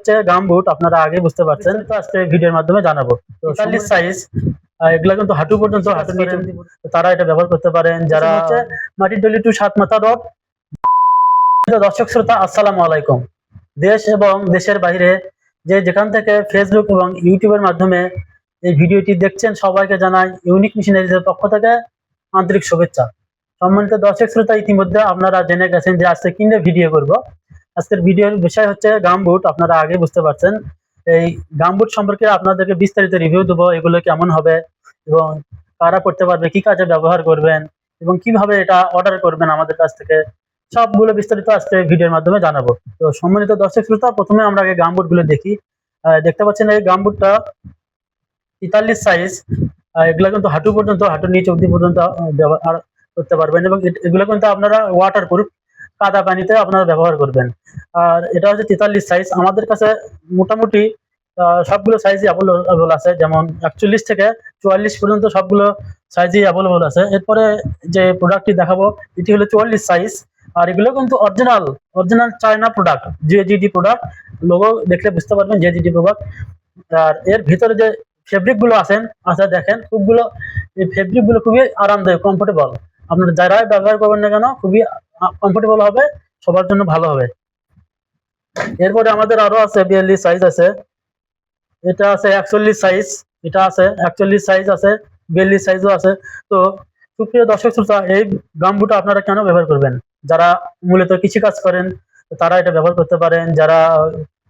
হচ্ছে গামবুট, আপনারা আগে বুঝতে পারছেন, তো আজকে ভিডিওর মাধ্যমে জানাবো। তো ৪০ সাইজ, এগুলা কিন্তু হাঁটু পর্যন্ত, হাঁটুর নিচে তারা এটা ব্যবহার করতে পারেন। যারা হচ্ছে মাটির ডলি টু 7 মাথা রড। দর্শক শ্রোতা, আসসালামু আলাইকুম। দেশ এবং দেশের বাইরে যে যেখান থেকে ফেসবুক এবং ইউটিউবের মাধ্যমে এই ভিডিওটি দেখছেন, সবাইকে জানাই ইউনিক মেশিনারিজের পক্ষ থেকে আন্তরিক শুভেচ্ছা। সম্মানিত দর্শক শ্রোতা, ইতিমধ্যে আপনারা জেনে গেছেন যে আজকে কিনে ভিডিও করব। আজকের ভিডিওর বিষয় হচ্ছে গামবুট, আপনারা আগে বুঝতে পারছেন। এই গামবুট সম্পর্কে আপনাদেরকে বিস্তারিত রিভিউ দেবো, এগুলো কেমন হবে এবং কারা পড়তে পারবে, কি কাজে ব্যবহার করবেন এবং কিভাবে এটা অর্ডার করবেন আমাদের কাছ থেকে, সবগুলো বিস্তারিত আজকে ভিডিওর মাধ্যমে জানাবো। তো সম্মানিত দর্শক শ্রোতা, প্রথমে আমরা আগে গামবুট গুলো দেখি। দেখতে পাচ্ছেন এই গামবুটটা ৪৩ সাইজ। এগুলা কিন্তু হাঁটু পর্যন্ত, হাঁটুর নিচে অবধি পর্যন্ত ব্যবহার করতে পারবেন এবং এগুলো কিন্তু আপনারা ওয়াটার প্রুফ, কাদা পানিতে আপনারা ব্যবহার করবেন। আর এটা হচ্ছে ৪৩ সাইজ। আমাদের কাছে মোটামুটি সবগুলো সাইজই অ্যাভেলেবল আছে, যেমন ৪১ থেকে ৪৪ পর্যন্ত সবগুলো সাইজই অ্যাভেলেবল আছে। এরপরে যে প্রোডাক্টটি দেখাবো এটি হলো ৪৪ সাইজ। আর এগুলো কিন্তু original China product, JGD product. Logo দেখলে বুঝতে পারবেন জেজিডি প্রোডাক্ট। আর এর ভিতরে যে ফেব্রিক গুলো আছেন, আচ্ছা দেখেন, এই ফেব্রিক গুলো খুবই আরামদায়ক, কমফোর্টেবল। আপনারা যারাই ব্যবহার করবেন না কেন খুবই কমফোর্টেবল হবে, সবার জন্য ভালো হবে। এরপরে আমাদের আরো আছে ৪২ সাইজ আছে, এটা আছে ৪১ সাইজ, এটা আছে ৪১ সাইজ আছে, ৪২ সাইজও আছে। তো সুপ্রিয় দর্শক শ্রোতা, এই গামবুটটা আপনারা কেন ব্যবহার করবেন? যারা মূলত কৃষি কাজ করেন তারা এটা ব্যবহার করতে পারেন। যারা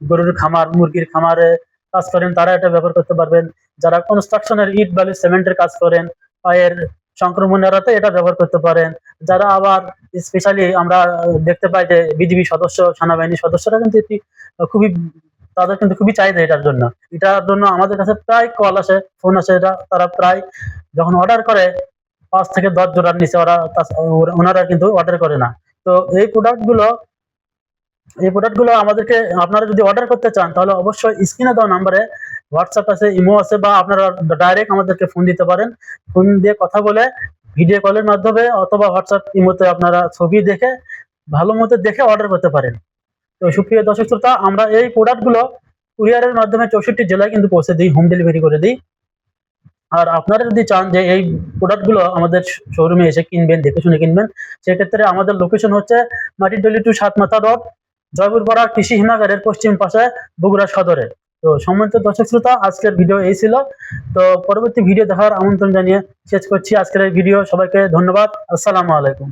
গরুর খামার, মুরগির খামারে কাজ করেন তারা এটা ব্যবহার করতে পারবেন। যারা কনস্ট্রাকশনের ইট বালি সিমেন্টের কাজ করেন, পায়ের সংক্রমণ এড়াতে এটা ব্যবহার করতে পারেন। যারা আবার স্পেশালি আমরা দেখতে পাই যে বিজিবি সদস্য, সেনাবাহিনীর সদস্যরা কিন্তু এটি খুবই, তাদের কিন্তু খুবই চাহিদা এটার জন্য। আমাদের কাছে প্রায় কল আসে, ফোন আসে। এটা তারা প্রায় যখন অর্ডার করে ৫ থেকে ১০ জোড়ার নিচে ওনারা কিন্তু অর্ডার করে না। তো এই প্রোডাক্টগুলো আমাদেরকে, আপনারা যদি অর্ডার করতে চান তাহলে অবশ্যই স্ক্রিনে দেওয়া নাম্বারে হোয়াটসঅ্যাপ আছে, ইমো আছে, বা আপনারা ডাইরেক্ট আমাদেরকে ফোন দিতে পারেন। ফোন দিয়ে কথা বলে ভিডিও কলের মাধ্যমে অথবা হোয়াটসঅ্যাপ, ইমোতে আপনারা ছবি দেখে ভালো মতো দেখে অর্ডার করতে পারেন। তো সুপ্রিয় দর্শক শ্রোতা, আমরা এই প্রোডাক্টগুলো কুরিয়ারের মাধ্যমে ৬৪ জেলায় কিন্তু পৌঁছে দিই, হোম ডেলিভারি করে দিই। আর আপনারা যদি চান যে এই প্রোডাক্টগুলো আমাদের শোরুমে এসে কিনবেন, দেখে শুনে কিনবেন, সেক্ষেত্রে আমাদের লোকেশন হচ্ছে মাটির ডলি টু ৭ মাথা রোড, জয়পুরপাড়া কৃষি হিমাগারের পশ্চিম পাশে, বগুড়া সদরে। তো সম্মানিত দর্শক শ্রোতা, আজকের ভিডিও এই ছিল। তো পরবর্তী ভিডিও দেখার আমন্ত্রণ জানিয়ে শেষ করছি আজকের এই ভিডিও। সবাইকে ধন্যবাদ। আসসালামু আলাইকুম।